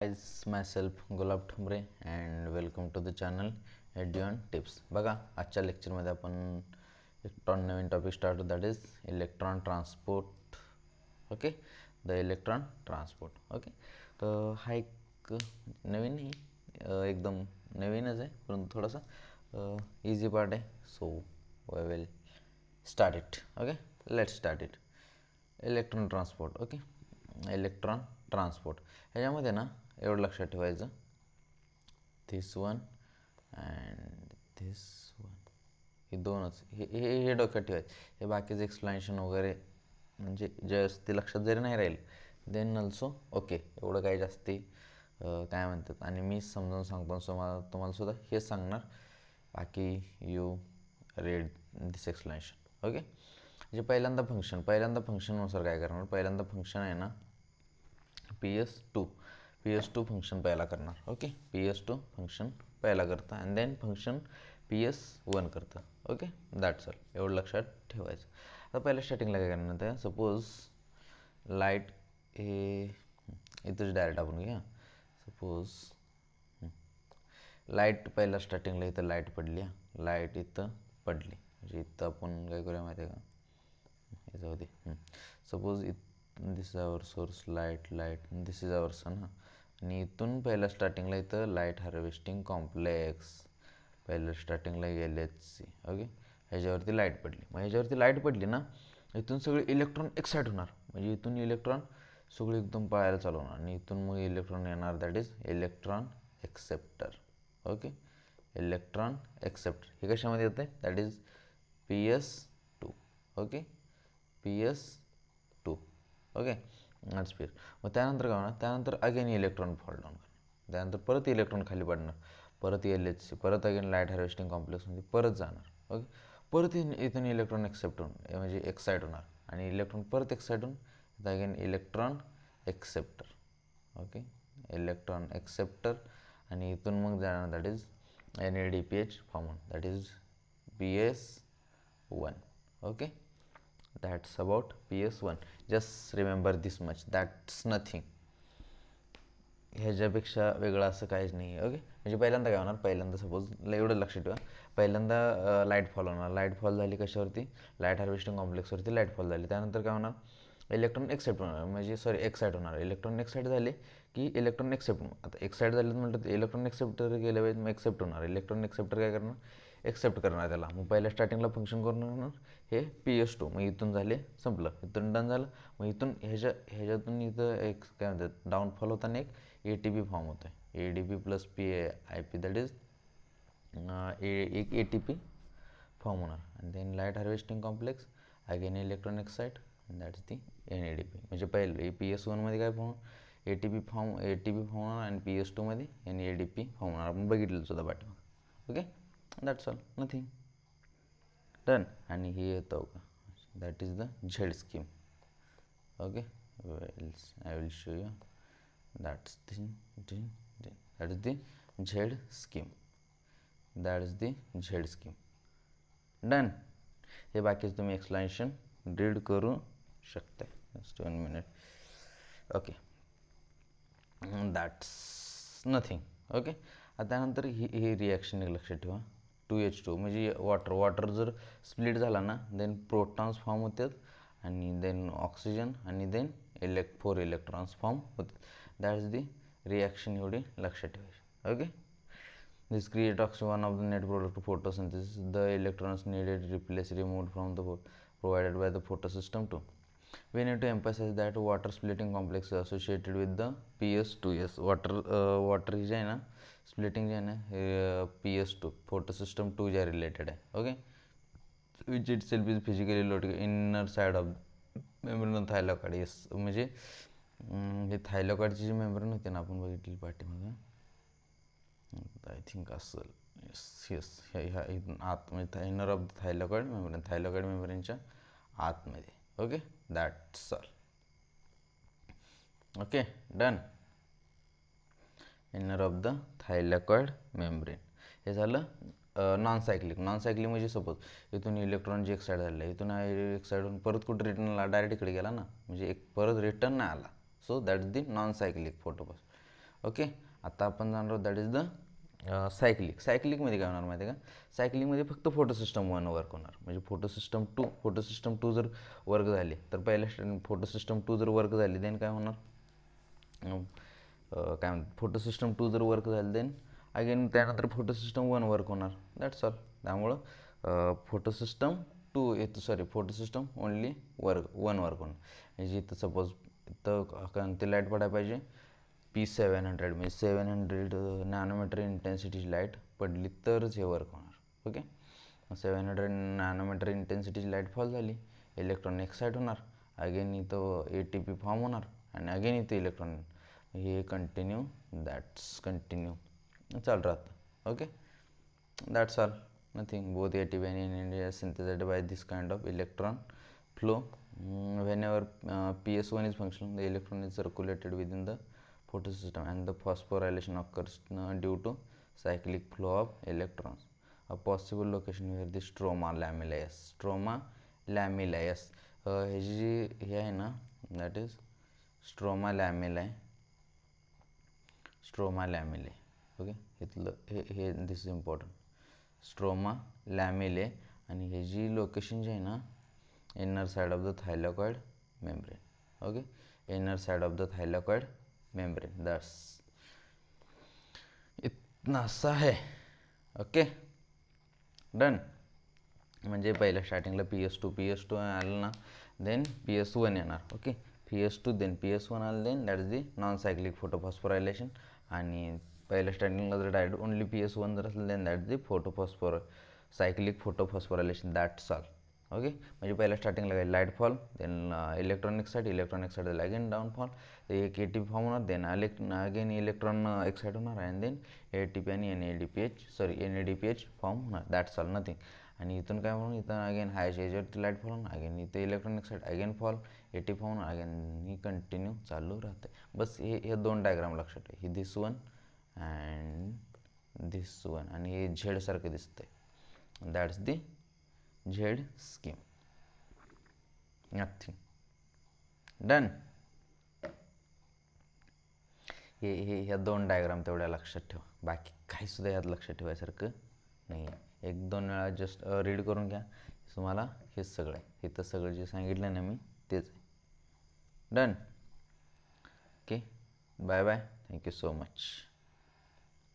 Guys, myself Gulab Thumbre and welcome to the channel Eduon Tips. बघा आजच्या लेक्चरमध्ये आपण एक नवीन टॉपिक स्टार्ट होतो, that is electron transport. Okay, the electron transport. Okay, तर हा एक नवीन नाही, एकदम नवीनच आहे, परंतु थोडासा इझी पार्ट आहे. So we will start it. Okay, let's start it. Electron transport. Okay, electron transport ह्याच्यामध्ये ना एवढं लक्षात ठेवायचं, this one and this one, हे दोनच, हे डोक्यात ठेवायचं. हे बाकीचं एक्सप्लेनेशन वगैरे म्हणजे जस्ट ते लक्षात जरी नाही राहील देन ऑल्सो ओके, एवढं काही जास्ती काय म्हणतात, आणि मी समजावून सांगतो तुम्हाला सुद्धा हेच सांगणार. बाकी you read this explanation. Okay, म्हणजे पहिल्यांदा फंक्शननुसार काय करणार, पहिल्यांदा फंक्शन आहे ना PS2 फंक्शन पहिला करणार. ओके, PS2 फंक्शन पहिला करतं अँड देन फंक्शन PS1 करतं. ओके, दॅट्स ऑल, एवढं लक्षात ठेवायचं. आता पहिल्या स्टार्टिंगला काय करणार आहे, सपोज लाईट हे इथंच डायरेक्ट आपण घ्या. सपोज लाईट पहिल्या स्टार्टिंगला इथं लाईट पडली, लाईट इथं पडली, म्हणजे इथं आपण काय करूया माहिती आहे का, हे जाऊ दे. Suppose this is our source light, this is our sun. आणि इथून पहिल्या स्टार्टिंगला इथं लाईट हार्वेस्टिंग कॉम्प्लेक्स, पहिल्या स्टार्टिंगला LHC. ओके, ह्याच्यावरती लाईट पडली. मग ह्याच्यावरती लाईट पडली ना, इथून सगळे इलेक्ट्रॉन एक्साईट होणार, म्हणजे इथून इलेक्ट्रॉन सगळे एकदम पळायला चालू होणार आणि इथून मग इलेक्ट्रॉन येणार, that is electron acceptor. Okay, electron acceptor हे कशामध्ये येतं, that is PS2. Okay, PS2. Okay, not speed. मग त्यानंतर काय होणार, त्यानंतर अगेन इलेक्ट्रॉन फॉल डाऊन करणार, त्यानंतर परत इलेक्ट्रॉन खाली पडणार, परत LHC, परत अगेन लाईट हार्वेस्टिंग कॉम्प्लेक्समध्ये परत जाणार. ओके, परत इथून इलेक्ट्रॉन एक्सेप्ट होऊन म्हणजे एक्साईट होणार आणि इलेक्ट्रॉन परत एक्साईट होऊन again electron acceptor. Okay, electron acceptor आणि इथून मग जाणार, that is NADPH form, that is PS1. Okay, that's about PS1. just remember this much, that's nothing. ह्याच्यापेक्षा वेगळं असं काहीच नाही आहे. ओके, म्हणजे पहिल्यांदा काय होणार, पहिल्यांदा सपोज एवढं लक्षात ठेवा, पहिल्यांदा लाईट फॉल होणार, लाईट फॉल झाली कशावरती, लाईट हार्वेस्टिंग कॉम्प्लेक्सवरती लाईट फॉल झाली. त्यानंतर काय होणार, इलेक्ट्रॉन एक्सेप्ट होणार, म्हणजे एक्साईट होणार. इलेक्ट्रॉन एक्साईट झाले की इलेक्ट्रॉन एक्सेप्ट, आता एक्साईट झाले तर म्हटलं इलेक्ट्रॉन एक्सेप्टर गेल्या वेळेस मग एक्सेप्ट होणार. इलेक्ट्रॉन एक्सेप्टर काय करणार, एक्सेप्ट करणार त्याला. मग पहिल्या स्टार्टिंगला फंक्शन करून होणार हे PS2. मग इथून झाले, संपलं, इथून डन झालं. मग इथून ह्याच्यातून इथं एक काय म्हणतात, डाऊनफॉल होताना एक ATP फॉर्म होतं आहे, ADP plus PIP, that is एक ATP फॉर्म होणार. आणि then light harvesting complex, again electron excite, that's the NADP. म्हणजे पहिले PS1मध्ये काय फॉर्म, ATP फॉर्म होणार आणि PS2मध्ये NADP फॉर्म होणार. आपण बघितलं सुद्धा पाठीमागं. Okay, that's all, nothing, done. आणि हे येतं का, that is the Z scheme. Okay, I will show you, that's that is the Z scheme, done. हे बाकीचं तुम्ही एक्सप्लेनेशन रीड करू शकता. Just 1 minute. Okay, that's nothing. Okay, त्यानंतर ही रिॲक्शन एक लक्षात ठेवा, 2H2 म्हणजे वॉटर जर स्प्लिट झाला ना, देन प्रोटॉन्स फॉर्म होतात आणि देन ऑक्सिजन आणि देन 4 इलेक्ट्रॉन्स फॉर्म होतात. दॅट्स दी रिॲक्शन, एवढी लक्षात ठेवायची. Okay, this create one of the net product of photosynthesis. The electrons needed removed from the provided by the photosystem too. We need to emphasize that water splitting complex is associated with the PS2s. water जे आहे ना, splitting जे आहे ना, PS2 photosystem 2 जे related आहे. Okay, which itself is physically located inner side of membrane of thylakoid. yes, म्हणजे हे थायलॉकॉइडची जी मेम्ब्रेन होती ना, आपण बघितली पाठीमागं, आय थिंक असेल, येस ह्या आतमध्ये, इनर ऑफ द थायलॉकॉइड मेम्ब्रेनच्या आतमध्ये. Okay, that's all. Okay, done. Inner of the thylakoid membrane. हे झालं नॉन सायक्लिक म्हणजे सपोज इथून इलेक्ट्रॉन जे एक्साईट झालेलं आहे, इथून एक्साईट होऊन परत कुठं रिटर्न डायरेक्ट इकडे गेला ना, म्हणजे एक परत रिटर्न नाही आला. So that's the non cyclic फोटोपास. ओके. आता आपण जाणार आहोत दॅट इज द सायक्लिकमध्ये काय होणार माहिती आहे का, सायक्लिकमध्ये फक्त फोटो सिस्टम 1 वर्क होणार. म्हणजे फोटो सिस्टम टू जर वर्क झाली तर पहिल्या फोटो सिस्टम 2 जर वर्क झाली देन काय होणार, काय म्हणतात, फोटो सिस्टम 2 जर वर्क झाली देन अगेन त्यानंतर फोटो सिस्टम 1 वर्क होणार. That's all. त्यामुळं फोटो सिस्टम 2 येतं, फोटो सिस्टम ओनली 1 वर्क होणार. म्हणजे इथं सपोज इथं ते लाईट पडायला पाहिजे P700 म्हणजे 700 नॅनोमीटर इंटेन्सिटीची लाईट पडली तरच हे वर्क होणार. ओके. 700 नॅनोमीटर इंटेन्सिटीची लाईट फॉल झाली, इलेक्ट्रॉन एक्साईट होणार, अगेन इथं ATP फॉर्म होणार आणि अगेन इथं इलेक्ट्रॉन हे कंटिन्यू चालू राहतं. Okay. That's all, nothing. Both ATP and NAD are synthesized by this kind of electron flow. Whenever PS1 is functional, the electron is circulated within the photosystem and the phosphorylation occurs due to cyclic flow of electrons. A possible location where the stroma lamellae हे जी हे आहे ना, that is stroma lamellae. Okay. इथलं हे this is important. Stroma lamellae आणि हे जी location जी आहे ना, inner side of the thylakoid membrane. Okay. Inner side of the thylakoid membrane. That's इतना सा है. ओके. डन. म्हणजे पहिल्या स्टार्टिंगला PS2 आलं ना, देन PS1 येणार. ओके. PS2 देन PS1 आलं, then that is the non cyclic photophosphorylation. आणि पहिल्या स्टार्टिंगला जर डायरेक्ट ओनली PS1 जर असेल then that is the cyclic photophosphorylation. That's all. Okay. म्हणजे पहिल्या स्टार्टिंगला काय, light fall, then electronic side again downfall, एक ATP फॉर्म होणार, देन अगेन इलेक्ट्रॉन एक्साईट होणार आणि देन ATP आणि NADPH फॉर्म होणार. That's all, nothing. आणि इथून काय म्हणून इथं अगेन हायच्या एजवरती लाईट फॉल होणार, अगेन इथे electronic side again fall, ATP form होणार, अगेन ही कंटिन्यू चालू राहते. बस हे 2 डायग्राम लक्षात ठेवा, ही दिस वन अँड दिस वन. आणि हे झेड सारखं दिसतंय, that's the Z scheme. Nothing. Done. ह्या 2 डायग्राम तेवढ्या लक्षात ठेवा, बाकी काही सुद्धा यात लक्षात ठेवायसारखं नाही आहे. 1-2 वेळा जस्ट रीड करून घ्या, तुम्हाला हेच सगळं आहे. इथं सगळं जे सांगितलं ना मी तेच आहे. Done. Okay. Bye bye. Thank you so much.